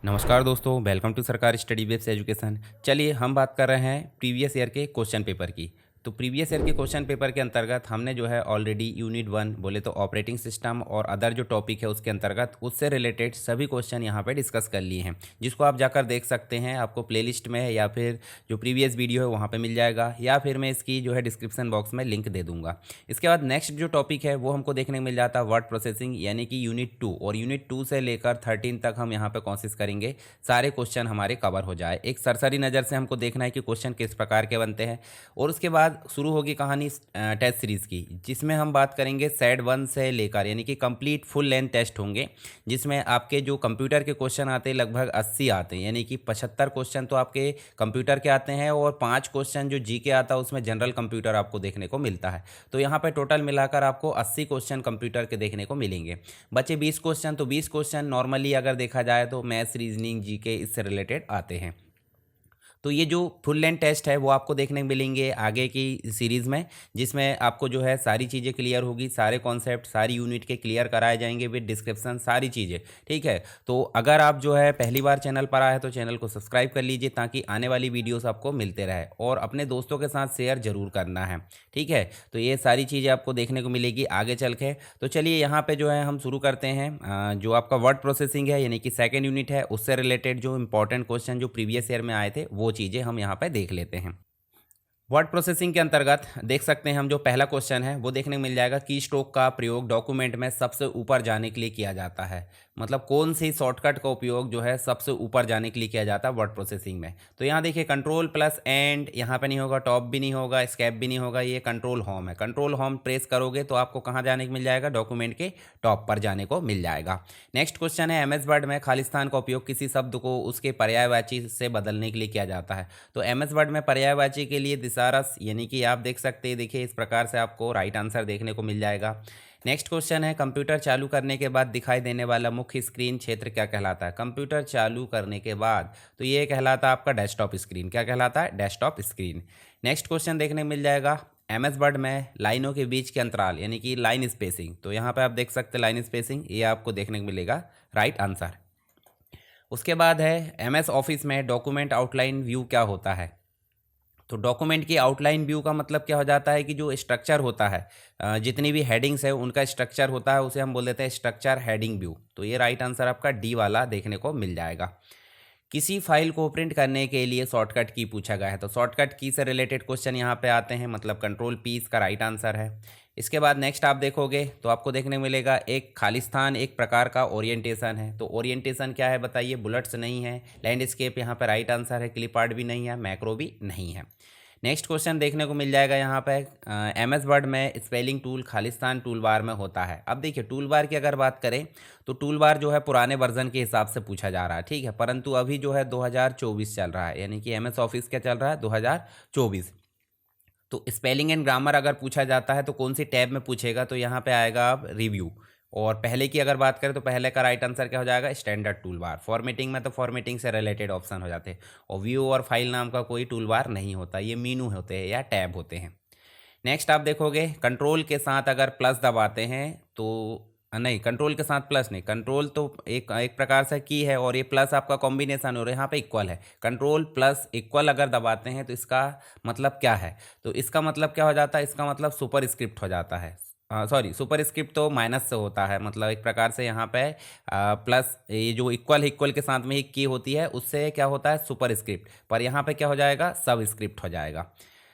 नमस्कार दोस्तों, welcome to सरकारी स्टडी बेस्ड एजुकेशन। चलिए हम बात कर रहे हैं प्रीवियस ईयर के क्वेश्चन पेपर की। तो प्रीवियस ईयर के क्वेश्चन पेपर के अंतर्गत हमने जो है ऑलरेडी यूनिट 1 बोले तो ऑपरेटिंग सिस्टम और अदर जो टॉपिक है उसके अंतर्गत उससे रिलेटेड सभी क्वेश्चन यहाँ पे डिस्कस कर लिए हैं, जिसको आप जाकर देख सकते हैं। आपको प्लेलिस्ट में या फिर जो प्रीवियस वीडियो है वहाँ पे मिल जाएगा, या फिर मैं इसकी जो है डिस्क्रिप्शन बॉक्स में लिंक दे दूँगा। इसके बाद नेक्स्ट जो टॉपिक है वो हमको देखने को मिल जाता है वर्ड प्रोसेसिंग, यानी कि यूनिट 2, और यूनिट 2 से लेकर 13 तक हम यहाँ पे कोशिश करेंगे सारे क्वेश्चन हमारे कवर हो जाए। एक सरसरी नज़र से हमको देखना है कि क्वेश्चन किस प्रकार के बनते हैं। और उसके बाद शुरू होगी कहानी टेस्ट सीरीज़ की, जिसमें हम बात करेंगे सेट 1 से लेकर, यानी कि कंप्लीट फुल लेंथ टेस्ट होंगे, जिसमें आपके जो कंप्यूटर के क्वेश्चन आते हैं लगभग 80 आते हैं, यानी कि 75 क्वेश्चन तो आपके कंप्यूटर के आते हैं और 5 क्वेश्चन जो जी के आता है उसमें जनरल कंप्यूटर आपको देखने को मिलता है। तो यहाँ पर टोटल मिलाकर आपको 80 क्वेश्चन कंप्यूटर के देखने को मिलेंगे। बचे 20 क्वेश्चन, तो 20 क्वेश्चन नॉर्मली अगर देखा जाए तो मैथ्स, रीजनिंग, जीके इससे रिलेटेड आते हैं। तो ये जो फुल लेंथ टेस्ट है वो आपको देखने को मिलेंगे आगे की सीरीज़ में, जिसमें आपको जो है सारी चीज़ें क्लियर होगी, सारे कॉन्सेप्ट सारी यूनिट के क्लियर कराए जाएंगे विद डिस्क्रिप्शन, सारी चीज़ें। ठीक है, तो अगर आप जो है पहली बार चैनल पर आए तो चैनल को सब्सक्राइब कर लीजिए ताकि आने वाली वीडियोस आपको मिलते रहे, और अपने दोस्तों के साथ शेयर जरूर करना है। ठीक है, तो ये सारी चीज़ें आपको देखने को मिलेगी आगे चल के। तो चलिए यहाँ पे जो है हम शुरू करते हैं। जो आपका वर्ड प्रोसेसिंग है यानी कि सेकेंड यूनिट है, उससे रिलेटेड जो इंपॉर्टेंट क्वेश्चन जो प्रीवियस ईयर में आए थे वो चीज़ें हम यहाँ पे देख लेते हैं। वर्ड प्रोसेसिंग के अंतर्गत देख सकते हैं हम, जो पहला क्वेश्चन है वो देखने को मिल जाएगा, की स्ट्रोक का प्रयोग डॉक्यूमेंट में सबसे ऊपर जाने के लिए किया जाता है। मतलब कौन सी शॉर्टकट का उपयोग जो है सबसे ऊपर जाने के लिए किया जाता है वर्ड प्रोसेसिंग में। तो यहाँ देखिए कंट्रोल प्लस एंड, यहाँ पे नहीं होगा, टॉप भी नहीं होगा, स्केप भी नहीं होगा, ये कंट्रोल होम है। कंट्रोल होम प्रेस करोगे तो आपको कहाँ जाने को मिल जाएगा, डॉक्यूमेंट के टॉप पर जाने को मिल जाएगा। नेक्स्ट क्वेश्चन है, एमएस वर्ड में खालिस्तान का उपयोग किसी शब्द को उसके पर्यायवाची से बदलने के लिए किया जाता है। तो एमएस वर्ड में पर्यायवाची के लिए दिसारस, यानी कि आप देख सकते हैं, देखिए इस प्रकार से आपको राइट आंसर देखने को मिल जाएगा। नेक्स्ट क्वेश्चन है, कंप्यूटर चालू करने के बाद दिखाई देने वाला मुख्य स्क्रीन क्षेत्र क्या कहलाता है। कंप्यूटर चालू करने के बाद तो ये कहलाता है आपका डेस्कटॉप स्क्रीन। क्या कहलाता है, डेस्कटॉप स्क्रीन। नेक्स्ट क्वेश्चन देखने को मिल जाएगा, एमएस वर्ड में लाइनों के बीच के अंतराल यानी कि लाइन स्पेसिंग। तो यहाँ पे आप देख सकते हैं लाइन स्पेसिंग, ये आपको देखने को मिलेगा राइट आंसर। उसके बाद है, एमएस ऑफिस में डॉक्यूमेंट आउटलाइन व्यू क्या होता है। तो डॉक्यूमेंट की आउटलाइन व्यू का मतलब क्या हो जाता है कि जो स्ट्रक्चर होता है, जितनी भी हेडिंग्स है उनका स्ट्रक्चर होता है, उसे हम बोल देते हैं स्ट्रक्चर हेडिंग व्यू। तो ये राइट आंसर आपका डी वाला देखने को मिल जाएगा। किसी फाइल को प्रिंट करने के लिए शॉर्टकट की पूछा गया है, तो शॉर्टकट की से रिलेटेड क्वेश्चन यहाँ पे आते हैं, मतलब कंट्रोल पी इसका राइट आंसर है। इसके बाद नेक्स्ट आप देखोगे तो आपको देखने को मिलेगा, एक खालिस्तान एक प्रकार का ओरिएंटेशन है। तो ओरिएंटेशन क्या है बताइए, बुलेट्स नहीं है, लैंडस्केप यहाँ पे राइट आंसर है, क्लिप आर्ट भी नहीं है, मैक्रो भी नहीं है। नेक्स्ट क्वेश्चन देखने को मिल जाएगा यहाँ पे, एमएस वर्ड में spelling tool Khalistan tool bar में होता है। अब देखिए टूल बार की अगर बात करें तो टूल बार जो है पुराने वर्जन के हिसाब से पूछा जा रहा है, ठीक है, परंतु अभी जो है 2024 चल रहा है, यानी कि एमएस ऑफिस क्या चल रहा है, 2024। तो स्पेलिंग एंड ग्रामर अगर पूछा जाता है तो कौन सी टैब में पूछेगा, तो यहाँ पे आएगा अब रिव्यू। और पहले की अगर बात करें तो पहले का राइट आंसर क्या हो जाएगा, स्टैंडर्ड टूल बार। फॉर्मेटिंग में तो फॉर्मेटिंग से रिलेटेड ऑप्शन हो जाते हैं, और व्यू और फाइल नाम का कोई टूल बार नहीं होता, ये मीनू होते हैं या टैब होते हैं। नेक्स्ट आप देखोगे, कंट्रोल के साथ अगर प्लस दबाते हैं तो नहीं, कंट्रोल के साथ प्लस नहीं, कंट्रोल तो एक एक प्रकार से की है और ये प्लस आपका कॉम्बिनेशन हो रहा है, यहाँ पे इक्वल है। कंट्रोल प्लस इक्वल अगर दबाते हैं तो इसका मतलब क्या है, तो इसका मतलब क्या हो जाता है, इसका मतलब सुपर स्क्रिप्ट हो जाता है। सॉरी, सुपर स्क्रिप्ट तो माइनस से होता है, मतलब एक प्रकार से यहाँ पे प्लस, ये जो इक्वल है इक्वल के साथ में ही की होती है, उससे क्या होता है सुपर स्क्रिप्ट, पर यहाँ पे क्या हो जाएगा, सब स्क्रिप्ट हो जाएगा।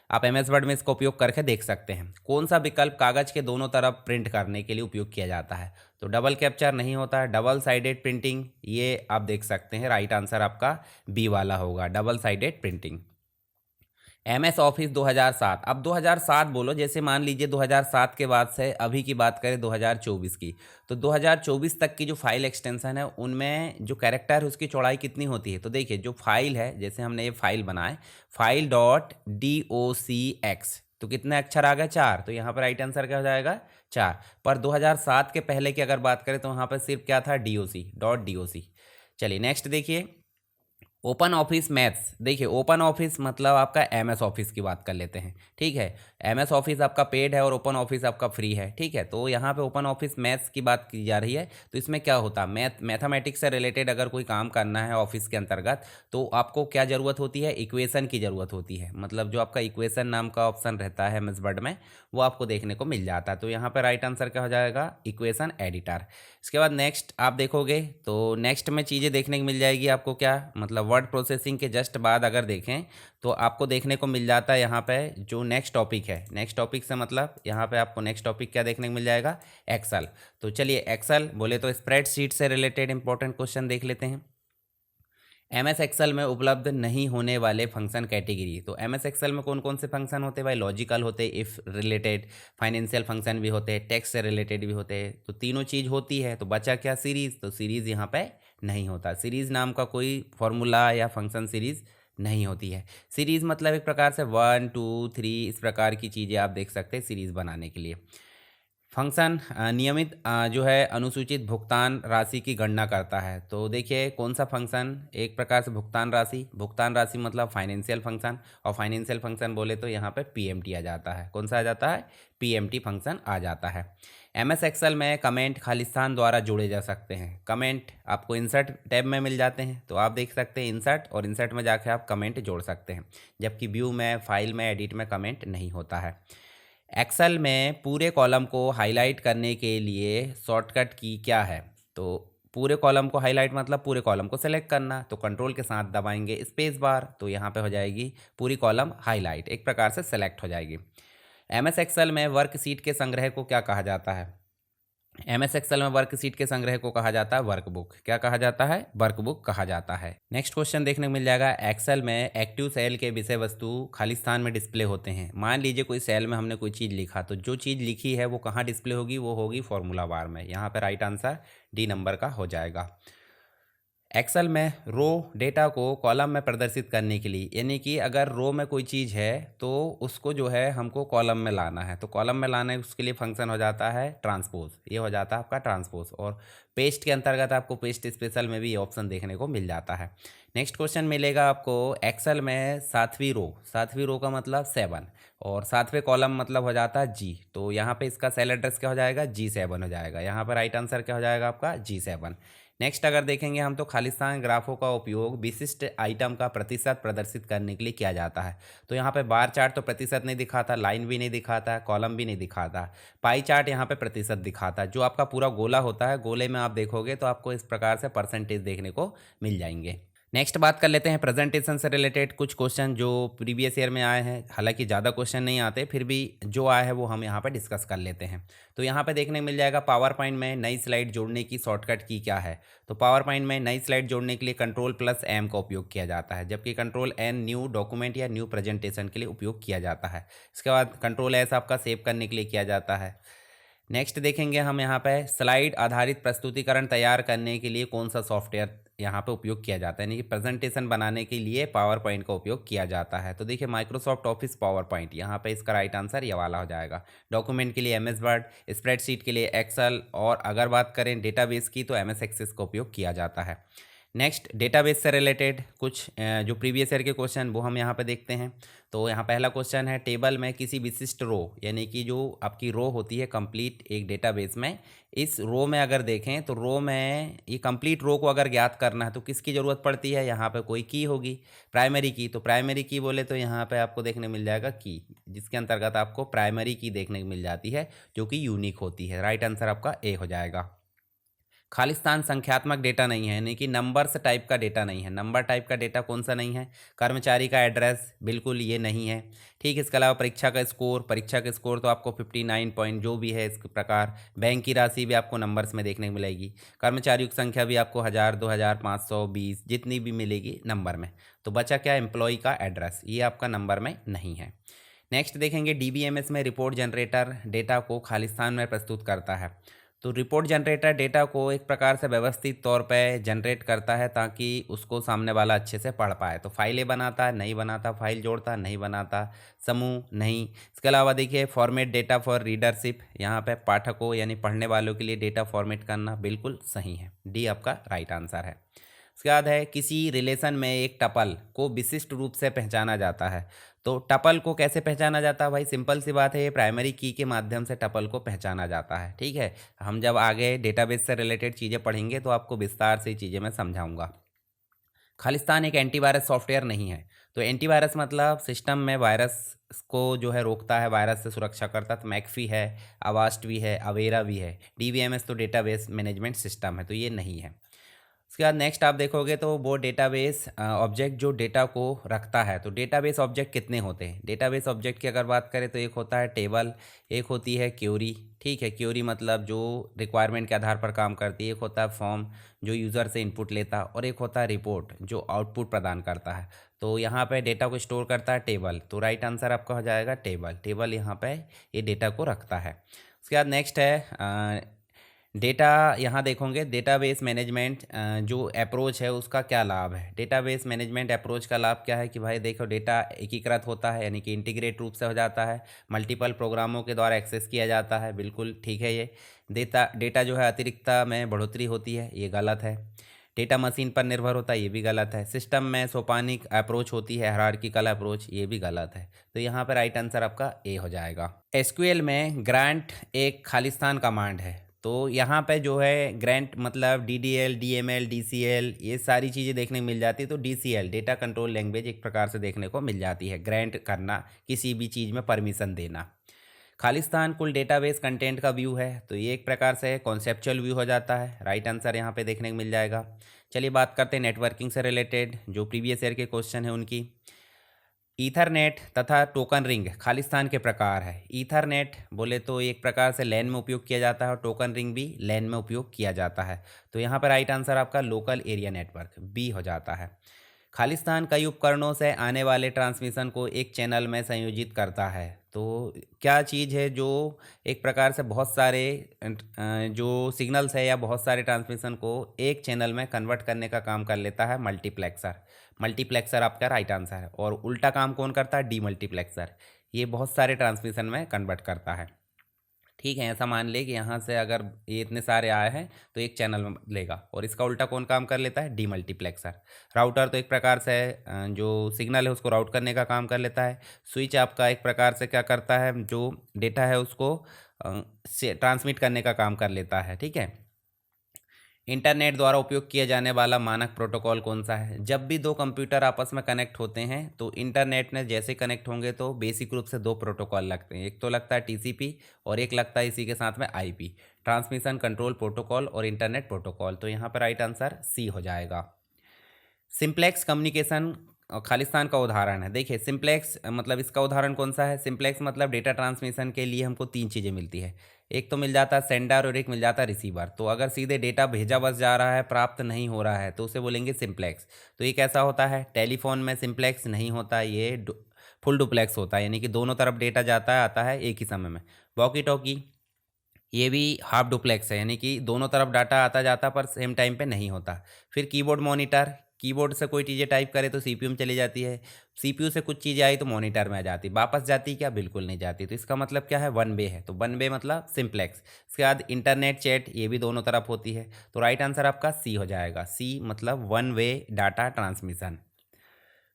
आप एमएस वर्ड में इसका उपयोग करके देख सकते हैं। कौन सा विकल्प कागज के दोनों तरफ प्रिंट करने के लिए उपयोग किया जाता है, तो डबल कैप्चर नहीं होता है, डबल साइडेड प्रिंटिंग, ये आप देख सकते हैं राइट आंसर आपका बी वाला होगा, double sided printing. MS office 2007, अब 2007 बोलो, जैसे मान लीजिए 2007 के बाद से अभी की बात करें 2024 की, तो 2024 तक की जो फाइल एक्सटेंशन है उनमें जो कैरेक्टर है उसकी चौड़ाई कितनी होती है। तो देखिए जो फाइल है, जैसे हमने ये फाइल बनाए, फाइल डॉट DOCX, तो कितने अक्षर आ गए, 4, तो यहाँ पर राइट आंसर क्या हो जाएगा, 4। पर 2007 के पहले की अगर बात करें तो वहाँ पर सिर्फ क्या था, DOC, डॉट DOC। चलिए नेक्स्ट देखिए, ओपन ऑफिस मैथ्स, देखिए ओपन ऑफिस मतलब आपका एमएस ऑफिस की बात कर लेते हैं, ठीक है। एमएस ऑफिस आपका पेड है और ओपन ऑफिस आपका फ्री है, ठीक है। तो यहाँ पे ओपन ऑफिस मैथ्स की बात की जा रही है। तो इसमें क्या होता है, मैथमेटिक्स से रिलेटेड अगर कोई काम करना है ऑफिस के अंतर्गत, तो आपको क्या ज़रूरत होती है, इक्वेशन की ज़रूरत होती है। मतलब जो आपका इक्वेशन नाम का ऑप्शन रहता है एमएस वर्ड में, वो आपको देखने को मिल जाता है। तो यहाँ पर राइट आंसर क्या हो जाएगा, इक्वेशन एडिटर। इसके बाद नेक्स्ट आप देखोगे तो नेक्स्ट में चीज़ें देखने को मिल जाएगी आपको, क्या मतलब वर्ड प्रोसेसिंग के जस्ट बाद अगर देखें तो आपको देखने को मिल जाता है यहाँ पे जो नेक्स्ट टॉपिक है। नेक्स्ट टॉपिक से मतलब यहाँ पे आपको नेक्स्ट टॉपिक क्या देखने को मिल जाएगा, एक्सेल। तो चलिए एक्सेल बोले तो स्प्रेडशीट से रिलेटेड इंपॉर्टेंट क्वेश्चन देख लेते हैं। एमएस एक्सेल में उपलब्ध नहीं होने वाले फंक्शन कैटेगरी। तो एमएस एक्सेल में कौन कौन से फंक्शन होते हैं भाई, लॉजिकल होते, इफ़ रिलेटेड, फाइनेंशियल फंक्शन भी होते हैं, टेक्स्ट से रिलेटेड भी होते हैं। तो तीनों चीज़ होती है। तो बचा क्या, सीरीज़। तो सीरीज़ यहाँ पे नहीं होता। सीरीज़ नाम का कोई फॉर्मूला या फंक्शन सीरीज़ नहीं होती है। सीरीज़ मतलब एक प्रकार से 1 2 3 इस प्रकार की चीज़ें आप देख सकते हैं सीरीज़ बनाने के लिए। फंक्शन नियमित जो है अनुसूचित भुगतान राशि की गणना करता है। तो देखिए कौन सा फंक्शन, एक प्रकार से भुगतान राशि मतलब फाइनेंशियल फंक्शन, और फाइनेंशियल फंक्शन बोले तो यहाँ पे पीएमटी आ जाता है। कौन सा आ जाता है, पीएमटी फंक्शन आ जाता है। एमएस एक्सेल में कमेंट खालिस्तान द्वारा जोड़े जा सकते हैं। कमेंट आपको इंसर्ट टैब में मिल जाते हैं, तो आप देख सकते हैं इंसर्ट, और इंसर्ट में जाके आप कमेंट जोड़ सकते हैं। जबकि व्यू में, फाइल में, एडिट में कमेंट नहीं होता है। एक्सेल में पूरे कॉलम को हाईलाइट करने के लिए शॉर्टकट की क्या है। तो पूरे कॉलम को हाईलाइट मतलब पूरे कॉलम को सेलेक्ट करना। तो कंट्रोल के साथ दबाएंगे स्पेस बार, तो यहाँ पे हो जाएगी पूरी कॉलम हाईलाइट, एक प्रकार से सेलेक्ट हो जाएगी। एमएस एक्सेल में वर्कशीट के संग्रह को क्या कहा जाता है। एमएस एक्सेल में वर्कशीट के संग्रह को कहा जाता है वर्कबुक। क्या कहा जाता है, वर्कबुक कहा जाता है। नेक्स्ट क्वेश्चन देखने को मिल जाएगा, एक्सेल में एक्टिव सेल के विषय वस्तु खालिस्तान में डिस्प्ले होते हैं। मान लीजिए कोई सेल में हमने कोई चीज़ लिखा, तो जो चीज़ लिखी है वो कहाँ डिस्प्ले होगी, वो होगी फॉर्मूला बार में। यहाँ पर राइट आंसर डी नंबर का हो जाएगा। एक्सेल में रो डेटा को कॉलम में प्रदर्शित करने के लिए, यानी कि अगर रो में कोई चीज़ है तो उसको जो है हमको कॉलम में लाना है। तो कॉलम में लाना है, उसके लिए फंक्शन हो जाता है ट्रांसपोज। ये हो जाता है आपका ट्रांसपोज। और पेस्ट के अंतर्गत आपको पेस्ट स्पेशल में भी ये ऑप्शन देखने को मिल जाता है। नेक्स्ट क्वेश्चन मिलेगा आपको, एक्सेल में सातवीं रो का मतलब 7, और सातवें कॉलम मतलब हो जाता है जी। तो यहाँ पे इसका सेल एड्रेस क्या हो जाएगा, G7 हो जाएगा। यहाँ पर राइट आंसर क्या हो जाएगा आपका, G7। नेक्स्ट अगर देखेंगे हम, तो खालिस्तान ग्राफों का उपयोग विशिष्ट आइटम का प्रतिशत प्रदर्शित करने के लिए किया जाता है। तो यहाँ पे बार चार्ट तो प्रतिशत नहीं दिखाता, लाइन भी नहीं दिखाता, कॉलम भी नहीं दिखाता। पाई चार्ट यहाँ पे प्रतिशत दिखाता है। जो आपका पूरा गोला होता है, गोले में आप देखोगे तो आपको इस प्रकार से परसेंटेज देखने को मिल जाएंगे। नेक्स्ट बात कर लेते हैं प्रेजेंटेशन से रिलेटेड कुछ क्वेश्चन जो प्रीवियस ईयर में आए हैं। हालांकि ज़्यादा क्वेश्चन नहीं आते, फिर भी जो आए हैं वो हम यहाँ पे डिस्कस कर लेते हैं। तो यहाँ पे देखने को मिल जाएगा, पावर पॉइंट में नई स्लाइड जोड़ने की शॉर्टकट की क्या है। तो पावर पॉइंट में नई स्लाइड जोड़ने के लिए Ctrl+M का उपयोग किया जाता है, जबकि Ctrl+N न्यू डॉक्यूमेंट या न्यू प्रेजेंटेशन के लिए उपयोग किया जाता है। इसके बाद Ctrl+S आपका सेव करने के लिए किया जाता है। नेक्स्ट देखेंगे हम यहाँ पे, स्लाइड आधारित प्रस्तुतिकरण तैयार करने के लिए कौन सा सॉफ्टवेयर यहाँ पे उपयोग किया जाता है, यानी कि प्रेजेंटेशन बनाने के लिए पावर पॉइंट का उपयोग किया जाता है। तो देखिए माइक्रोसॉफ्ट ऑफिस पावर पॉइंट, यहाँ पे इसका राइट आंसर ये वाला हो जाएगा। डॉक्यूमेंट के लिए एमएस वर्ड, स्प्रेडशीट के लिए एक्सेल, और अगर बात करें डेटाबेस की तो एमएस एक्सेस का उपयोग किया जाता है। नेक्स्ट डेटाबेस से रिलेटेड कुछ जो प्रीवियस ईयर के क्वेश्चन वो हम यहाँ पे देखते हैं। तो यहाँ पहला क्वेश्चन है, टेबल में किसी विशिष्ट रो, यानी कि जो आपकी रो होती है कंप्लीट एक डेटाबेस में, इस रो में अगर देखें तो रो में ये कंप्लीट रो को अगर ज्ञात करना है तो किसकी ज़रूरत पड़ती है, यहाँ पे कोई की होगी, प्राइमरी की। तो प्राइमरी की बोले तो यहाँ पे आपको देखने मिल जाएगा की, जिसके अंतर्गत आपको प्राइमरी की देखने को मिल जाती है जो कि यूनिक होती है। राइट आंसर आपका ए हो जाएगा। खालिस्तान संख्यात्मक डेटा नहीं है, यानी कि नंबर्स टाइप का डेटा नहीं है। नंबर टाइप का डेटा कौन सा नहीं है, कर्मचारी का एड्रेस, बिल्कुल ये नहीं है। ठीक, इसके अलावा परीक्षा का स्कोर तो आपको 59 पॉइंट जो भी है इस प्रकार। बैंक की राशि भी आपको नंबर्स में देखने को मिलेगी। कर्मचारियों की संख्या भी आपको 1000 2000 520 जितनी भी मिलेगी नंबर में। तो बचा क्या, एम्प्लॉय का एड्रेस, ये आपका नंबर में नहीं है। नेक्स्ट देखेंगे, डीबीएमएस में रिपोर्ट जनरेटर डेटा को खालिस्तान में प्रस्तुत करता है। तो रिपोर्ट जनरेटर डेटा को एक प्रकार से व्यवस्थित तौर पे जनरेट करता है ताकि उसको सामने वाला अच्छे से पढ़ पाए। तो फाइलें बनाता है, नहीं बनाता, फाइल जोड़ता, नहीं बनाता, समूह नहीं। इसके अलावा देखिए फॉर्मेट डेटा फॉर रीडरशिप, यहाँ पे पाठकों यानी पढ़ने वालों के लिए डेटा फॉर्मेट करना बिल्कुल सही है। डी आपका राइट आंसर है। उसके बाद है किसी रिलेशन में एक टपल को विशिष्ट रूप से पहचाना जाता है। तो टपल को कैसे पहचाना जाता है भाई, सिंपल सी बात है, ये प्राइमरी की के माध्यम से टपल को पहचाना जाता है। ठीक है, हम जब आगे डेटाबेस से रिलेटेड चीज़ें पढ़ेंगे तो आपको विस्तार से चीज़ें मैं समझाऊंगा। खालिस्तान एक एंटीवायरस सॉफ्टवेयर नहीं है। तो एंटीवायरस मतलब सिस्टम में वायरस को जो है रोकता है, वायरस से सुरक्षा करता है। तो मैकफी है, अवास्ट भी है, अवेरा भी है। डीवीएमएस तो डेटाबेस मैनेजमेंट सिस्टम है, तो ये नहीं है। उसके बाद नेक्स्ट आप देखोगे तो वो डेटाबेस ऑब्जेक्ट जो डेटा को रखता है। तो डेटाबेस ऑब्जेक्ट कितने होते हैं, डेटाबेस ऑब्जेक्ट की अगर बात करें तो एक होता है टेबल, एक होती है क्यूरी। ठीक है, क्यूरी मतलब जो रिक्वायरमेंट के आधार पर काम करती है, एक होता है फॉर्म जो यूज़र से इनपुट लेता है, और एक होता है रिपोर्ट जो आउटपुट प्रदान करता है। तो यहाँ पे डेटा को स्टोर करता है टेबल, तो राइट आंसर आपका हो जाएगा टेबल। टेबल यहाँ पे ये डेटा को रखता है। उसके बाद नेक्स्ट है डेटा। यहाँ देखोगे डेटाबेस मैनेजमेंट जो अप्रोच है उसका क्या लाभ है। डेटाबेस मैनेजमेंट अप्रोच का लाभ क्या है कि भाई देखो, डेटा एकीकृत होता है, यानी कि इंटीग्रेट रूप से हो जाता है, मल्टीपल प्रोग्रामों के द्वारा एक्सेस किया जाता है। बिल्कुल ठीक है ये। डेटा जो है अतिरिक्तता में बढ़ोतरी होती है, ये गलत है। डेटा मशीन पर निर्भर होता है, ये भी गलत है। सिस्टम में सोपानिक अप्रोच होती है, हायरार्किकल अप्रोच, ये भी गलत है। तो यहाँ पर राइट आंसर आपका ए हो जाएगा। एसक्यूएल में ग्रांट एक खालिस्तान कमांड है। तो यहाँ पे जो है ग्रांट मतलब डीडीएल, डीएमएल, डीसीएल, ये सारी चीज़ें देखने को मिल जाती है। तो डीसीएल डेटा कंट्रोल लैंग्वेज एक प्रकार से देखने को मिल जाती है, ग्रांट करना, किसी भी चीज़ में परमिशन देना। खालिस्तान कुल डेटाबेस कंटेंट का व्यू है, तो ये एक प्रकार से कॉन्सेप्चुअल व्यू हो जाता है। राइट आंसर यहाँ पे देखने को मिल जाएगा। चलिए बात करते हैं नेटवर्किंग से रिलेटेड जो प्रीवियस ईयर के क्वेश्चन है उनकी। ईथरनेट तथा टोकन रिंग खालिस्तान के प्रकार है। ईथरनेट बोले तो एक प्रकार से लैन में उपयोग किया जाता है, और टोकन रिंग भी लैन में उपयोग किया जाता है। तो यहाँ पर राइट आंसर आपका लोकल एरिया नेटवर्क बी हो जाता है। खालिस्तान कई उपकरणों से आने वाले ट्रांसमिशन को एक चैनल में संयोजित करता है। तो क्या चीज़ है जो एक प्रकार से बहुत सारे जो सिग्नल्स है या बहुत सारे ट्रांसमिशन को एक चैनल में कन्वर्ट करने का काम कर लेता है, मल्टीप्लेक्सर। मल्टीप्लेक्सर आपका राइट आंसर है। और उल्टा काम कौन करता है, डीमल्टीप्लेक्सर। ये बहुत सारे ट्रांसमिशन में कन्वर्ट करता है। ठीक है, ऐसा मान ले कि यहाँ से अगर ये इतने सारे आए हैं तो एक चैनल में लेगा, और इसका उल्टा कौन काम कर लेता है, डीमल्टीप्लेक्सर। राउटर तो एक प्रकार से जो सिग्नल है उसको राउट करने का काम कर लेता है। स्विच आपका एक प्रकार से क्या करता है, जो डेटा है उसको ट्रांसमिट करने का काम कर लेता है। ठीक है, इंटरनेट द्वारा उपयोग किया जाने वाला मानक प्रोटोकॉल कौन सा है। जब भी दो कंप्यूटर आपस में कनेक्ट होते हैं तो इंटरनेट में जैसे कनेक्ट होंगे तो बेसिक रूप से दो प्रोटोकॉल लगते हैं। एक तो लगता है टीसीपी, और एक लगता है इसी के साथ में आईपी, ट्रांसमिशन कंट्रोल प्रोटोकॉल और इंटरनेट प्रोटोकॉल। तो यहाँ पर राइट आंसर सी हो जाएगा। सिंप्लेक्स कम्युनिकेशन खालिस्तान का उदाहरण है। देखिए सिंप्लेक्स मतलब इसका उदाहरण कौन सा है। सिंप्लेक्स मतलब डेटा ट्रांसमिशन के लिए हमको तीन चीज़ें मिलती है, एक तो मिल जाता है सेंडर और एक मिल जाता है रिसीवर। तो अगर सीधे डेटा भेजा बस जा रहा है, प्राप्त नहीं हो रहा है, तो उसे बोलेंगे सिंप्लेक्स। तो ये कैसा होता है, टेलीफोन में सिंप्लेक्स नहीं होता, ये फुल डुप्लेक्स होता है, यानी कि दोनों तरफ डेटा जाता है आता है एक ही समय में। वॉकी टॉकी ये भी हाफ डुप्लेक्स है, यानी कि दोनों तरफ डाटा आता जाता पर सेम टाइम पे नहीं होता। फिर कीबोर्ड मॉनिटर, कीबोर्ड से कोई चीज़ें टाइप करे तो सीपीयू में चली जाती है, सीपीयू से कुछ चीज़ें आई तो मॉनिटर में आ जाती, वापस जाती क्या, बिल्कुल नहीं जाती। तो इसका मतलब क्या है, वन वे है। तो वन वे मतलब सिंप्लेक्स। इसके बाद इंटरनेट चैट, ये भी दोनों तरफ होती है। तो राइट आंसर आपका सी हो जाएगा। सी मतलब one way data transmission.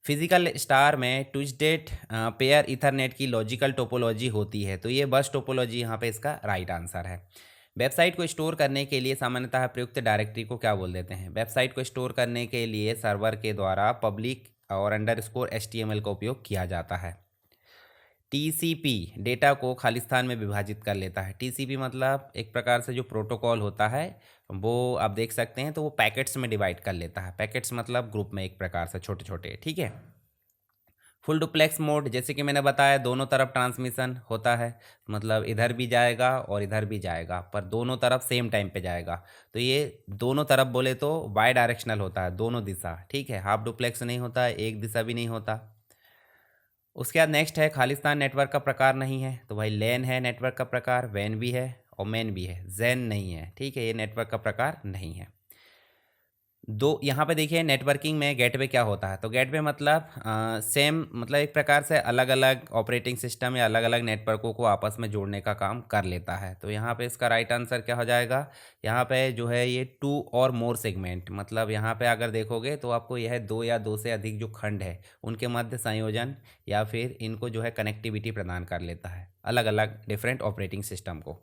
Physical star में ट्विस्टेड पेयर इथरनेट की लॉजिकल टोपोलॉजी होती है। तो ये बस टोपोलॉजी यहाँ पे इसका राइट आंसर है। वेबसाइट को स्टोर करने के लिए सामान्यतः प्रयुक्त डायरेक्टरी को क्या बोल देते हैं। वेबसाइट को स्टोर करने के लिए सर्वर के द्वारा पब्लिक और अंडरस्कोर HTML का उपयोग किया जाता है। टीसीपी डेटा को खालिस्तान में विभाजित कर लेता है। टीसीपी मतलब एक प्रकार से जो प्रोटोकॉल होता है वो आप देख सकते हैं, तो वो पैकेट्स में डिवाइड कर लेता है। पैकेट्स मतलब ग्रुप में एक प्रकार से छोटे छोटे। ठीक है, फुल डुप्लेक्स मोड जैसे कि मैंने बताया दोनों तरफ ट्रांसमिशन होता है, मतलब इधर भी जाएगा और इधर भी जाएगा, पर दोनों तरफ सेम टाइम पे जाएगा। तो ये दोनों तरफ बोले तो बाई डायरेक्शनल होता है, दोनों दिशा। ठीक है, हाफ डुप्लेक्स नहीं होता है, एक दिशा भी नहीं होता। उसके बाद नेक्स्ट है खालिस्तान नेटवर्क का प्रकार नहीं है। तो भाई लैन है नेटवर्क का प्रकार, वैन भी है और मैन भी है, जैन नहीं है। ठीक है, ये नेटवर्क का प्रकार नहीं है। दो यहाँ पे देखिए नेटवर्किंग में गेटवे क्या होता है, तो गेटवे मतलब सेम मतलब एक प्रकार से अलग अलग ऑपरेटिंग सिस्टम या अलग अलग नेटवर्कों को आपस में जोड़ने का काम कर लेता है। तो यहाँ पे इसका राइट आंसर क्या हो जाएगा, यहाँ पे जो है ये टू और मोर सेगमेंट, मतलब यहाँ पे अगर देखोगे तो आपको यह दो या दो से अधिक जो खंड है उनके मध्य संयोजन या फिर इनको जो है कनेक्टिविटी प्रदान कर लेता है अलग अलग डिफरेंट ऑपरेटिंग सिस्टम को।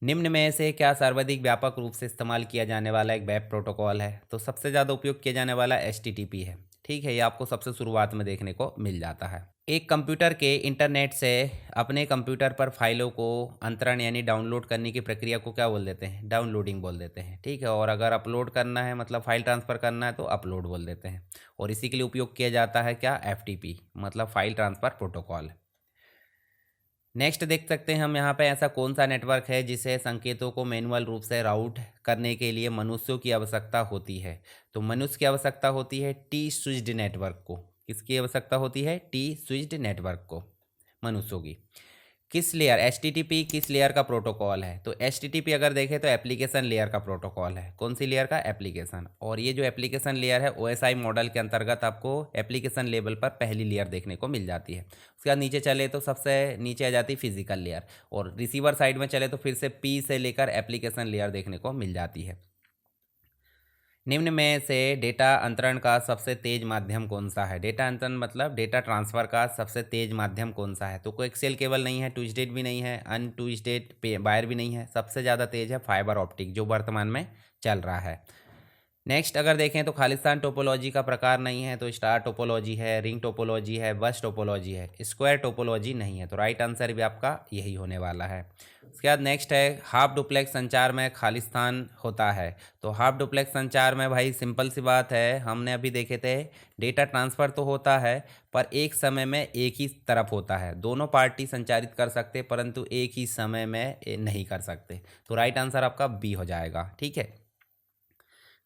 निम्न में से क्या सर्वाधिक व्यापक रूप से इस्तेमाल किया जाने वाला एक वेब प्रोटोकॉल है, तो सबसे ज़्यादा उपयोग किया जाने वाला HTTP है। ठीक है, ये आपको सबसे शुरुआत में देखने को मिल जाता है। एक कंप्यूटर के इंटरनेट से अपने कंप्यूटर पर फाइलों को अंतरण यानी डाउनलोड करने की प्रक्रिया को क्या बोल देते हैं, डाउनलोडिंग बोल देते हैं। ठीक है, और अगर अपलोड करना है मतलब फाइल ट्रांसफ़र करना है तो अपलोड बोल देते हैं। और इसी के लिए उपयोग किया जाता है क्या, FTP मतलब फाइल ट्रांसफ़र प्रोटोकॉल। नेक्स्ट देख सकते हैं हम यहाँ पे ऐसा कौन सा नेटवर्क है जिसे संकेतों को मैनुअल रूप से राउट करने के लिए मनुष्यों की आवश्यकता होती है, तो मनुष्य की आवश्यकता होती है टी स्विच्ड नेटवर्क को। किसकी आवश्यकता होती है, टी स्विच्ड नेटवर्क को, मनुष्यों की। किस लेयर, HTTP किस लेयर का प्रोटोकॉल है, तो HTTP अगर देखें तो एप्लीकेशन लेयर का प्रोटोकॉल है। कौन सी लेयर का, एप्लीकेशन। और ये जो एप्लीकेशन लेयर है OSI मॉडल के अंतर्गत आपको एप्लीकेशन लेवल पर पहली लेयर देखने को मिल जाती है। उसके बाद नीचे चले तो सबसे नीचे आ जाती है फिजिकल लेयर, और रिसीवर साइड में चले तो फिर से P से लेकर एप्लीकेशन लेयर देखने को मिल जाती है। निम्न में से डेटा अंतरण का सबसे तेज माध्यम कौन सा है, डेटा अंतरण मतलब डेटा ट्रांसफ़र का सबसे तेज माध्यम कौन सा है, तो कोएक्सियल केबल नहीं है, ट्विस्टेड भी नहीं है, अनट्विस्टेड वायर भी नहीं है, सबसे ज़्यादा तेज है फाइबर ऑप्टिक जो वर्तमान में चल रहा है। नेक्स्ट अगर देखें तो खालिस्तान टोपोलॉजी का प्रकार नहीं है, तो स्टार टोपोलॉजी है, रिंग टोपोलॉजी है, बस टोपोलॉजी है, स्क्वायर टोपोलॉजी नहीं है, तो राइट आंसर भी आपका यही होने वाला है। उसके बाद नेक्स्ट है हाफ डुप्लेक्स संचार में खालिस्तान होता है, तो हाफ डुप्लेक्स संचार में भाई सिंपल सी बात है, हमने अभी देखे थे डेटा ट्रांसफ़र तो होता है पर एक समय में एक ही तरफ होता है, दोनों पार्टी संचारित कर सकते परंतु एक ही समय में नहीं कर सकते, तो राइट आंसर आपका बी हो जाएगा। ठीक है,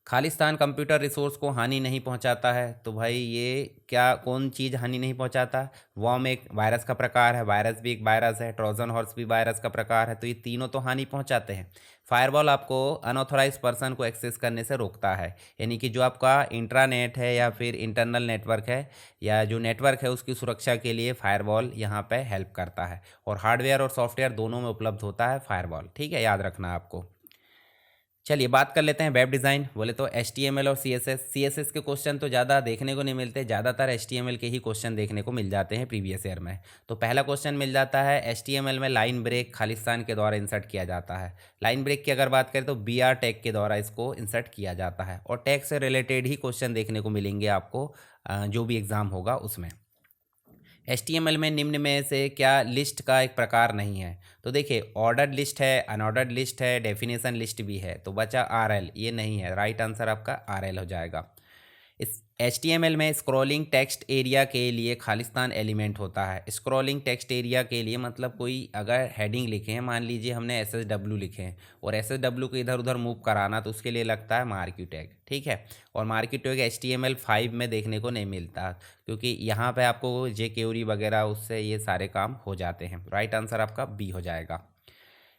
खालिस्तान कंप्यूटर रिसोर्स को हानि नहीं पहुंचाता है, तो भाई ये क्या कौन चीज़ हानि नहीं पहुंचाता, वॉर्म एक वायरस का प्रकार है, वायरस भी एक वायरस है, ट्रोजन हॉर्स भी वायरस का प्रकार है, तो ये तीनों तो हानि पहुंचाते हैं। फायरवॉल आपको अनऑथराइज पर्सन को एक्सेस करने से रोकता है, यानी कि जो आपका इंट्रानेट है या फिर इंटरनल नेटवर्क है या जो नेटवर्क है उसकी सुरक्षा के लिए फायरवॉल यहाँ पे हेल्प करता है, और हार्डवेयर और सॉफ्टवेयर दोनों में उपलब्ध होता है फायरवॉल। ठीक है, याद रखना आपको। चलिए बात कर लेते हैं वेब डिज़ाइन, बोले तो HTML और CSS के क्वेश्चन तो ज़्यादा देखने को नहीं मिलते, ज़्यादातर HTML के ही क्वेश्चन देखने को मिल जाते हैं प्रीवियस ईयर में। तो पहला क्वेश्चन मिल जाता है HTML में लाइन ब्रेक खालिस्तान के द्वारा इंसर्ट किया जाता है। लाइन ब्रेक की अगर बात करें तो BR टैग के द्वारा इसको इंसर्ट किया जाता है, और टैग से रिलेटेड ही क्वेश्चन देखने को मिलेंगे आपको जो भी एग्ज़ाम होगा उसमें। HTML में निम्न में से क्या लिस्ट का एक प्रकार नहीं है, तो देखिए ऑर्डर्ड लिस्ट है, अनऑर्डर्ड लिस्ट है, डेफिनेशन लिस्ट भी है, तो बचा RL, ये नहीं है, राइट आंसर आपका RL हो जाएगा। इस HTML में स्क्रॉलिंग टेक्स्ट एरिया के लिए खालिस्तान एलिमेंट होता है। स्क्रॉलिंग टेक्स्ट एरिया के लिए मतलब कोई अगर हेडिंग लिखे हैं, मान लीजिए हमने SSW लिखे हैं और SSW को इधर उधर मूव कराना, तो उसके लिए लगता है मार्क्यू टैग। ठीक है, और मार्क्यू टैग HTML5 में देखने को नहीं मिलता, क्योंकि यहाँ पे आपको jQuery वगैरह उससे ये सारे काम हो जाते हैं। राइट आंसर आपका बी हो जाएगा।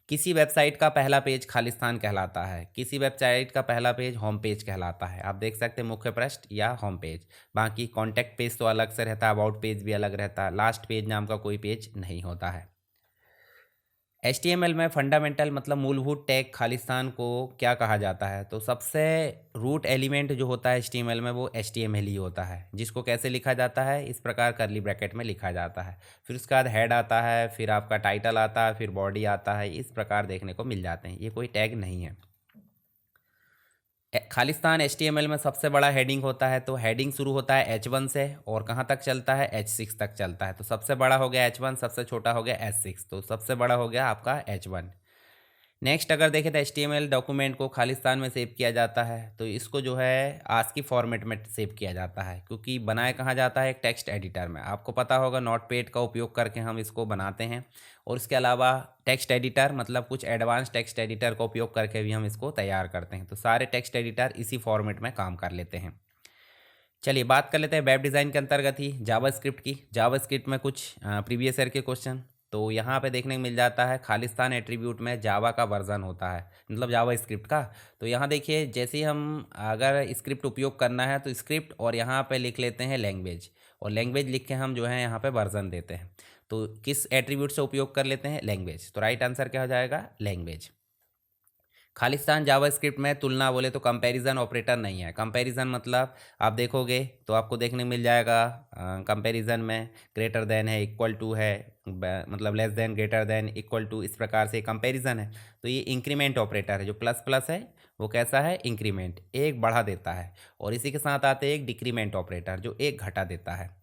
किसी वेबसाइट का पहला पेज खालिस्तान कहलाता है, किसी वेबसाइट का पहला पेज होम पेज कहलाता है। आप देख सकते हैं मुख्य पृष्ठ या होम पेज, बाकी कॉन्टैक्ट पेज तो अलग से रहता है, अबाउट पेज भी अलग रहता है, लास्ट पेज नाम का कोई पेज नहीं होता है। HTML में फंडामेंटल मतलब मूलभूत टैग खालिस्तान को क्या कहा जाता है, तो सबसे रूट एलिमेंट जो होता है HTML में वो HTML ही होता है, जिसको कैसे लिखा जाता है, इस प्रकार करली ब्रैकेट में लिखा जाता है। फिर उसके बाद हेड आता है, फिर आपका टाइटल आता है, फिर बॉडी आता है, इस प्रकार देखने को मिल जाते हैं, ये कोई टैग नहीं है। खालिस्तान HTML में सबसे बड़ा हेडिंग होता है, तो हेडिंग शुरू होता है H1 से और कहाँ तक चलता है, H6 तक चलता है, तो सबसे बड़ा हो गया H1, सबसे छोटा हो गया H6, तो सबसे बड़ा हो गया आपका H1। नेक्स्ट अगर देखें तो HTML डॉक्यूमेंट को खालिस्तान में सेव किया जाता है, तो इसको जो है ASCII फॉर्मेट में सेव किया जाता है, क्योंकि बनाया कहाँ जाता है, एक टेक्स्ट एडिटर में। आपको पता होगा नोटपैड का उपयोग करके हम इसको बनाते हैं, और इसके अलावा टेक्स्ट एडिटर मतलब कुछ एडवांस टेक्स्ट एडिटर का उपयोग करके भी हम इसको तैयार करते हैं, तो सारे टेक्स्ट एडिटर इसी फॉर्मेट में काम कर लेते हैं। चलिए बात कर लेते हैं वेब डिज़ाइन के अंतर्गत ही जावास्क्रिप्ट की। जावास्क्रिप्ट में कुछ प्रीवियस ईयर के क्वेश्चन, तो यहाँ पे देखने को मिल जाता है खालिस्तान एट्रीब्यूट में जावा का वर्जन होता है, मतलब जावा स्क्रिप्ट का। तो यहाँ देखिए, जैसे ही हम अगर स्क्रिप्ट उपयोग करना है तो स्क्रिप्ट और यहाँ पे लिख लेते हैं लैंग्वेज, और लैंग्वेज लिख के हम जो है यहाँ पे वर्जन देते हैं। तो किस एट्रीब्यूट से उपयोग कर लेते हैं? लैंग्वेज। तो राइट आंसर क्या हो जाएगा? लैंग्वेज। खालिस्तान जावास्क्रिप्ट में तुलना बोले तो कंपैरिजन ऑपरेटर नहीं है। कंपैरिजन मतलब आप देखोगे तो आपको देखने को मिल जाएगा कंपैरिजन में ग्रेटर देन है, इक्वल टू है, मतलब less than, greater than, equal to, इस प्रकार से कंपैरिजन है। तो ये इंक्रीमेंट ऑपरेटर है, जो प्लस प्लस है वो कैसा है? इंक्रीमेंट, एक बढ़ा देता है। और इसी के साथ आते हैं एक डिक्रीमेंट ऑपरेटर, जो एक घटा देता है।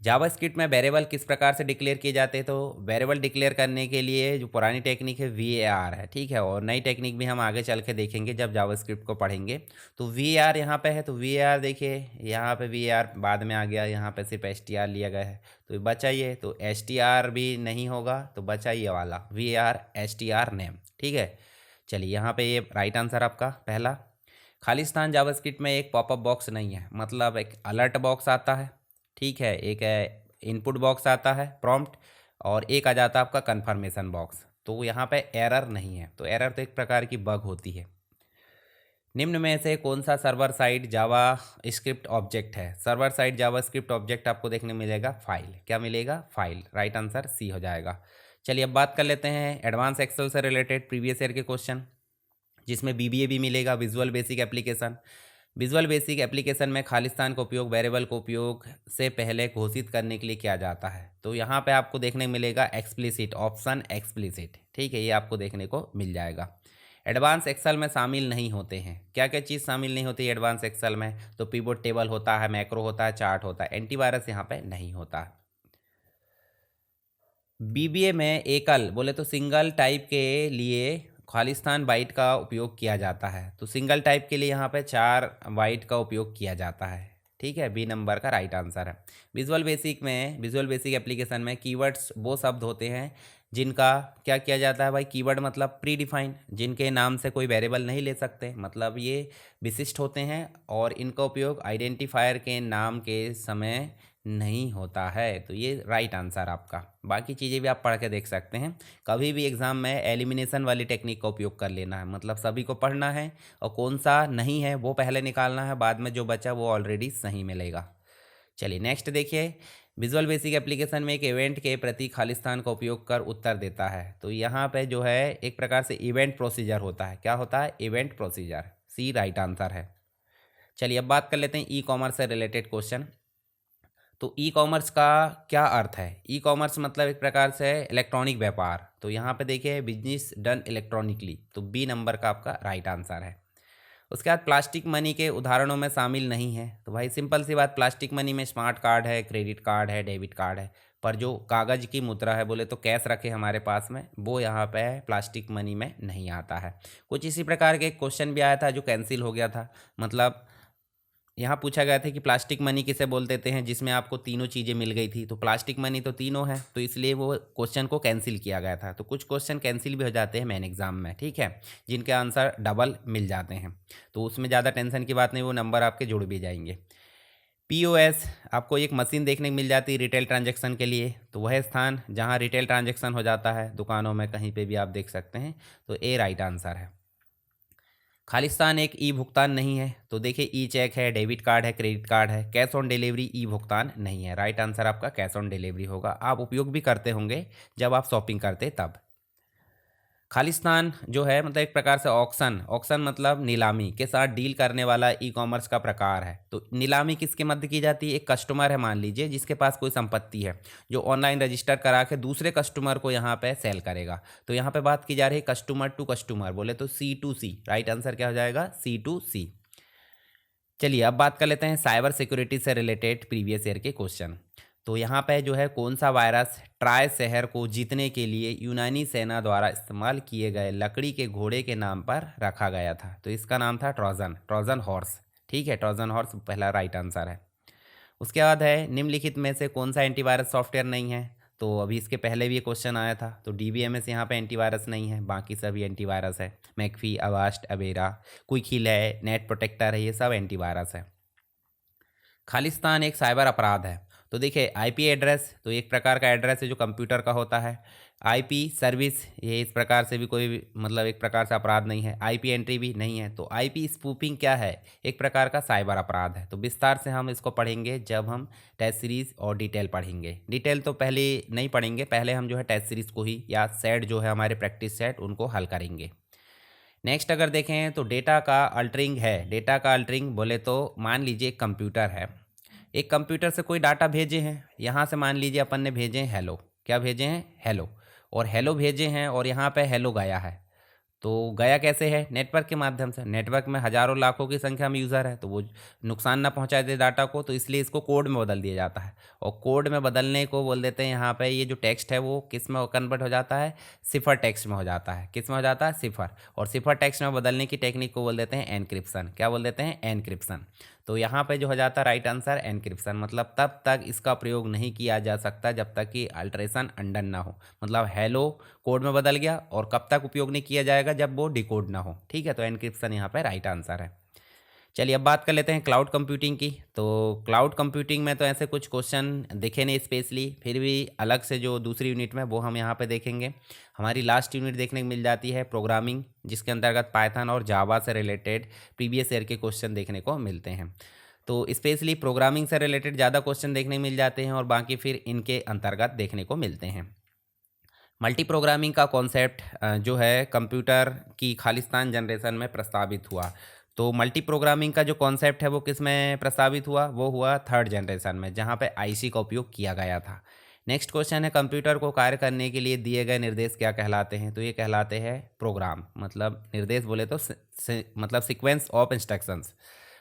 जावास्क्रिप्ट में वेरिएबल किस प्रकार से डिक्लेयर किए जाते हैं? तो वेरिएबल डिक्लेयर करने के लिए जो पुरानी टेक्निक है VAR है, ठीक है, और नई टेक्निक भी हम आगे चल के देखेंगे जब जावास्क्रिप्ट को पढ़ेंगे। तो VAR यहाँ पे है, तो VAR देखिए, यहाँ पे VAR बाद में आ गया, यहाँ पे सिर्फ STR लिया गया है, तो बचा ये, तो STR भी नहीं होगा, तो बचा ये वाला VAR STR नेम, ठीक है। चलिए, यहाँ पे ये राइट आंसर आपका पहला। खालिस्तान जावास्क्रिप्ट में एक पॉपअप बॉक्स नहीं है, मतलब एक अलर्ट बॉक्स आता है, ठीक है, एक इनपुट बॉक्स आता है प्रॉम्प्ट, और एक आ जाता है आपका कन्फर्मेशन बॉक्स। तो यहाँ पे एरर नहीं है, तो एरर तो एक प्रकार की बग होती है। निम्न में से कौन सा सर्वर साइड जावा स्क्रिप्ट ऑब्जेक्ट है? सर्वर साइड जावा स्क्रिप्ट ऑब्जेक्ट आपको देखने मिलेगा फाइल। क्या मिलेगा? फाइल। राइट आंसर सी हो जाएगा। चलिए अब बात कर लेते हैं एडवांस एक्सेल से रिलेटेड प्रीवियस ईयर के क्वेश्चन, जिसमें BBA भी मिलेगा, visual basic application. Visual basic application में खालिस्तान का उपयोग वेरिएबल को उपयोग से पहले घोषित करने के लिए किया जाता है। तो यहाँ पे आपको देखने को मिलेगा एक्सप्लिसिट, ऑप्शन एक्सप्लिसिट, ठीक है, ये आपको देखने को मिल जाएगा। एडवांस एक्सेल में शामिल नहीं होते हैं, क्या क्या चीज़ शामिल नहीं होती है एडवांस एक्सेल में? तो पिवोट टेबल होता है, मैक्रो होता है, चार्ट होता है, एंटीवायरस यहाँ पे नहीं होता। BBA में एकल बोले तो सिंगल टाइप के लिए खालिस्तान बाइट का उपयोग किया जाता है। तो सिंगल टाइप के लिए यहाँ पे 4 बाइट का उपयोग किया जाता है, ठीक है, बी नंबर का राइट आंसर है। विजुअल बेसिक एप्लीकेशन में कीवर्ड्स वो शब्द होते हैं जिनका क्या किया जाता है भाई? कीवर्ड मतलब प्री डिफाइन, जिनके नाम से कोई वेरिएबल नहीं ले सकते, मतलब ये विशिष्ट होते हैं, और इनका उपयोग आइडेंटिफायर के नाम के समय नहीं होता है। तो ये राइट आंसर आपका। बाकी चीज़ें भी आप पढ़ के देख सकते हैं। कभी भी एग्ज़ाम में एलिमिनेशन वाली टेक्निक का उपयोग कर लेना है, मतलब सभी को पढ़ना है और कौन सा नहीं है वो पहले निकालना है, बाद में जो बचा वो ऑलरेडी सही मिलेगा। चलिए नेक्स्ट देखिए, विजुअल बेसिक एप्लीकेशन में एक इवेंट के प्रति खालिस्तान का उपयोग कर उत्तर देता है। तो यहाँ पे जो है एक प्रकार से इवेंट प्रोसीजर होता है। क्या होता है? Event procedure. C right answer है। चलिए अब बात कर लेते हैं ई कॉमर्स से रिलेटेड क्वेश्चन। तो ई कॉमर्स का क्या अर्थ है? ई कॉमर्स मतलब एक प्रकार से इलेक्ट्रॉनिक व्यापार। तो यहाँ पे देखिए बिजनेस डन इलेक्ट्रॉनिकली, तो बी नंबर का आपका राइट आंसर है। उसके बाद प्लास्टिक मनी के उदाहरणों में शामिल नहीं है। तो भाई सिंपल सी बात, प्लास्टिक मनी में स्मार्ट कार्ड है, क्रेडिट कार्ड है, डेबिट कार्ड है, पर जो कागज़ की मुद्रा है बोले तो कैश रखे हमारे पास में, वो यहाँ पे प्लास्टिक मनी में नहीं आता है। कुछ इसी प्रकार के क्वेश्चन भी आया था जो कैंसिल हो गया था। मतलब यहाँ पूछा गया था कि प्लास्टिक मनी किसे बोल देते हैं, जिसमें आपको तीनों चीज़ें मिल गई थी। तो प्लास्टिक मनी तो तीनों है, तो इसलिए वो क्वेश्चन को कैंसिल किया गया था। तो कुछ क्वेश्चन कैंसिल भी हो जाते हैं मेन एग्जाम में, ठीक है, जिनके आंसर डबल मिल जाते हैं। तो उसमें ज़्यादा टेंशन की बात नहीं, वो नंबर आपके जुड़ भी जाएंगे। POS आपको एक मशीन देखने को मिल जाती है रिटेल ट्रांजैक्शन के लिए। तो वह स्थान जहाँ रिटेल ट्रांजैक्शन हो जाता है दुकानों में, कहीं पे भी आप देख सकते हैं। तो ए राइट आंसर है। खालिस्तान एक ई भुगतान नहीं है। तो देखिए ई चेक है, डेबिट कार्ड है, क्रेडिट कार्ड है, कैश ऑन डिलीवरी ई भुगतान नहीं है। राइट आंसर आपका कैश ऑन डिलीवरी होगा। आप उपयोग भी करते होंगे जब आप शॉपिंग करते तब। खालिस्तान जो है मतलब एक प्रकार से ऑक्शन मतलब नीलामी के साथ डील करने वाला ई कॉमर्स का प्रकार है। तो नीलामी किसके मध्य की जाती है? एक कस्टमर है मान लीजिए जिसके पास कोई संपत्ति है, जो ऑनलाइन रजिस्टर करा के दूसरे कस्टमर को यहाँ पे सेल करेगा। तो यहाँ पे बात की जा रही है कस्टमर टू कस्टमर, बोले तो C2C। राइट आंसर क्या हो जाएगा? C2C। चलिए अब बात कर लेते हैं साइबर सिक्योरिटी से रिलेटेड प्रीवियस ईयर के क्वेश्चन। तो यहाँ पे जो है कौन सा वायरस ट्राय शहर को जीतने के लिए यूनानी सेना द्वारा इस्तेमाल किए गए लकड़ी के घोड़े के नाम पर रखा गया था? तो इसका नाम था ट्रोजन हॉर्स, ठीक है, ट्रोजन हॉर्स पहला राइट आंसर है। उसके बाद है निम्नलिखित में से कौन सा एंटीवायरस सॉफ्टवेयर नहीं है? तो अभी इसके पहले भी ये क्वेश्चन आया था। तो DBMS यहाँ पे एंटीवायरस नहीं है, बाकी सभी एंटीवायरस है। मैकफी, अवास्ट, अबेरा, क्विक हिल है, नेट प्रोटेक्टर है, ये सब एंटीवायरस है। खालिस्तान एक साइबर अपराध है। तो देखिए आईपी एड्रेस तो एक प्रकार का एड्रेस है जो कंप्यूटर का होता है। आईपी सर्विस ये इस प्रकार से भी कोई मतलब एक प्रकार से अपराध नहीं है। आईपी एंट्री भी नहीं है। तो आईपी स्पूफिंग क्या है, एक प्रकार का साइबर अपराध है। तो विस्तार से हम इसको पढ़ेंगे जब हम टेस्ट सीरीज और डिटेल पढ़ेंगे। डिटेल तो पहले नहीं पढ़ेंगे, पहले हम जो है टेस्ट सीरीज को ही या सेट जो है हमारे प्रैक्टिस सेट उनको हल करेंगे। नेक्स्ट अगर देखें तो डेटा का अल्टरिंग है। डेटा का अल्टरिंग बोले तो मान लीजिए एक कंप्यूटर है, एक कंप्यूटर से कोई डाटा भेजे हैं, यहाँ से मान लीजिए अपन ने भेजे हैं हेलो, क्या भेजे हैं हेलो, और हेलो भेजे हैं और यहाँ पे हेलो गया है। तो गया कैसे है, नेटवर्क के माध्यम से। नेटवर्क में हज़ारों लाखों की संख्या में यूज़र है, तो वो नुकसान ना पहुंचाए दे डाटा को, तो इसलिए इसको कोड में बदल दिया जाता है। और कोड में बदलने को बोल देते हैं यहाँ पे, ये जो टेक्स्ट है वो किस में कन्वर्ट हो जाता है, सिफर टेक्स्ट में हो जाता है। किस में हो जाता है, सिफर। और सिफर टेक्स्ट में बदलने की टेक्निक को बोल देते हैं एनक्रिप्शन। क्या बोल देते हैं, एनक्रिप्शन। तो यहाँ पे जो हो जाता है राइट आंसर एनक्रिप्शन। मतलब तब तक इसका प्रयोग नहीं किया जा सकता जब तक कि अल्ट्रेशन अंडन ना हो। मतलब हेलो कोड में बदल गया, और कब तक उपयोग नहीं किया जाएगा, जब वो डिकोड ना हो। ठीक है, तो एनक्रिप्शन यहाँ पे राइट आंसर है। चलिए अब बात कर लेते हैं क्लाउड कंप्यूटिंग की। तो क्लाउड कंप्यूटिंग में तो ऐसे कुछ क्वेश्चन दिखे नहीं स्पेशली, फिर भी अलग से जो दूसरी यूनिट में वो हम यहाँ पे देखेंगे। हमारी लास्ट यूनिट देखने को मिल जाती है प्रोग्रामिंग, जिसके अंतर्गत पाइथन और जावा से रिलेटेड प्रीवियस ईयर के क्वेश्चन देखने को मिलते हैं। तो स्पेशली प्रोग्रामिंग से रिलेटेड ज़्यादा क्वेश्चन देखने को मिल जाते हैं, और बाकी फिर इनके अंतर्गत देखने को मिलते हैं। मल्टी प्रोग्रामिंग का कॉन्सेप्ट जो है कंप्यूटर की खालिस्तान जनरेशन में प्रस्तावित हुआ। तो मल्टी प्रोग्रामिंग का जो कॉन्सेप्ट है वो किस में प्रस्तावित हुआ, वो हुआ थर्ड जनरेशन में, जहाँ पे आईसी का उपयोग किया गया था। नेक्स्ट क्वेश्चन है कंप्यूटर को कार्य करने के लिए दिए गए निर्देश क्या कहलाते हैं। तो ये कहलाते हैं प्रोग्राम। मतलब निर्देश बोले तो मतलब सीक्वेंस ऑफ इंस्ट्रक्शंस।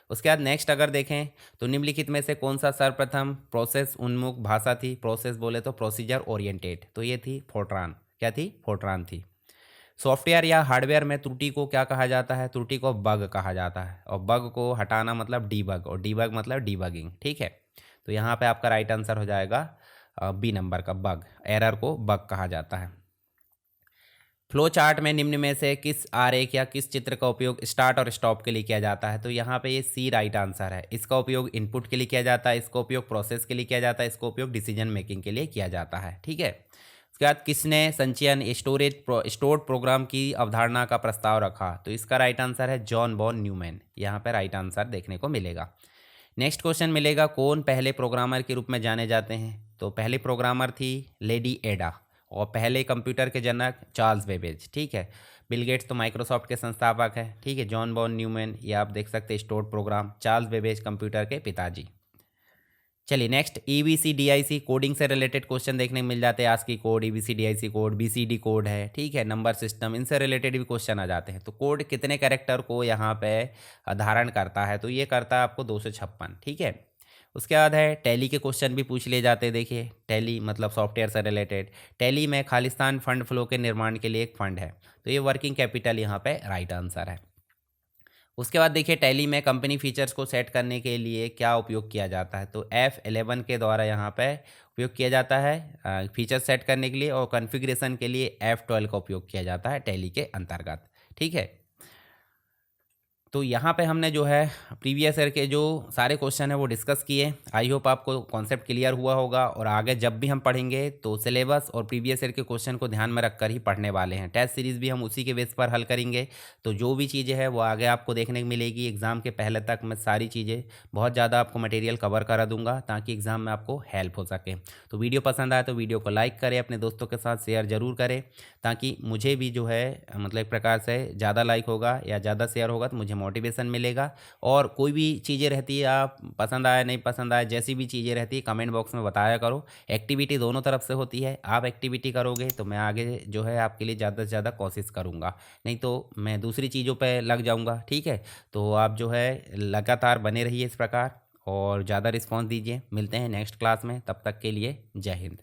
उसके बाद नेक्स्ट अगर देखें तो निम्नलिखित में से कौन सा सर्वप्रथम प्रोसेस उन्मुख भाषा थी। प्रोसेस बोले तो प्रोसीजर ओरिएंटेड, तो ये थी फोर्ट्रान। क्या थी, फोर्ट्रान थी। सॉफ्टवेयर या हार्डवेयर में त्रुटि को क्या कहा जाता है, त्रुटि को बग कहा जाता है, और बग को हटाना मतलब डीबग, और डीबग मतलब डीबगिंग। ठीक है, तो यहाँ पे आपका राइट आंसर हो जाएगा बी नंबर का, बग। एरर को बग कहा जाता है। फ्लो चार्ट में निम्न में से किस आरेख या किस चित्र का उपयोग स्टार्ट और स्टॉप के लिए किया जाता है। तो यहाँ पे ये सी राइट आंसर है। इसका उपयोग इनपुट के लिए किया जाता है, इसका उपयोग प्रोसेस के लिए किया जाता है, इसका उपयोग डिसीजन मेकिंग के लिए किया जाता है। ठीक है, उसके बाद किसने संचयन स्टोर्ड प्रोग्राम की अवधारणा का प्रस्ताव रखा। तो इसका राइट आंसर है जॉन वॉन न्यूमैन। यहाँ पे राइट आंसर देखने को मिलेगा। नेक्स्ट क्वेश्चन मिलेगा कौन पहले प्रोग्रामर के रूप में जाने जाते हैं। तो पहले प्रोग्रामर थी लेडी एडा, और पहले कंप्यूटर के जनक चार्ल्स बेबेज। ठीक है, बिल गेट्स तो माइक्रोसॉफ्ट के संस्थापक है। ठीक है, जॉन वॉन न्यूमैन, ये आप देख सकते हैं stored program, Charles Babbage computer के पिताजी। चलिए नेक्स्ट EBCDIC कोडिंग से रिलेटेड क्वेश्चन देखने को मिल जाते हैं। ASCII code, EBCDIC code, BCD code है। ठीक है, नंबर सिस्टम, इनसे रिलेटेड भी क्वेश्चन आ जाते हैं। तो कोड कितने कैरेक्टर को यहाँ पे धारण करता है, तो ये करता है आपको 256। ठीक है, उसके बाद है टैली के क्वेश्चन भी पूछ लिए जाते हैं। देखिए टैली मतलब सॉफ्टवेयर से रिलेटेड। टैली में खालिस्तान फंड फ्लो के निर्माण के लिए एक फंड है, तो ये वर्किंग कैपिटल यहाँ पे राइट आंसर है। उसके बाद देखिए टैली में कंपनी फीचर्स को सेट करने के लिए क्या उपयोग किया जाता है। तो F11 के द्वारा यहाँ पे उपयोग किया जाता है फीचर सेट करने के लिए, और कॉन्फ़िगरेशन के लिए F12 का उपयोग किया जाता है टैली के अंतर्गत। ठीक है, तो यहाँ पे हमने जो है प्रीवियस ईयर के जो सारे क्वेश्चन है वो डिस्कस किए। आई होप आपको कॉन्सेप्ट क्लियर हुआ होगा, और आगे जब भी हम पढ़ेंगे तो सिलेबस और प्रीवियस ईयर के क्वेश्चन को ध्यान में रखकर ही पढ़ने वाले हैं। टेस्ट सीरीज़ भी हम उसी के बेस पर हल करेंगे। तो जो भी चीज़ें हैं वो आगे आपको देखने को मिलेगी। एग्ज़ाम के पहले तक मैं सारी चीज़ें बहुत ज़्यादा आपको मटेरियल कवर करा दूंगा, ताकि एग्ज़ाम में आपको हेल्प हो सके। तो वीडियो पसंद आए तो वीडियो को लाइक करें, अपने दोस्तों के साथ शेयर ज़रूर करें, ताकि मुझे भी जो है मतलब एक प्रकार से ज़्यादा लाइक होगा या ज़्यादा शेयर होगा तो मुझे मोटिवेशन मिलेगा। और कोई भी चीज़ें रहती है, आप पसंद आए नहीं पसंद आए, जैसी भी चीज़ें रहती है कमेंट बॉक्स में बताया करो। एक्टिविटी दोनों तरफ से होती है, आप एक्टिविटी करोगे तो मैं आगे जो है आपके लिए ज़्यादा से ज़्यादा कोशिश करूँगा, नहीं तो मैं दूसरी चीज़ों पे लग जाऊँगा। ठीक है, तो आप जो है लगातार बने रहिए इस प्रकार, और ज़्यादा रिस्पॉन्स दीजिए। मिलते हैं नेक्स्ट क्लास में, तब तक के लिए जय हिंद।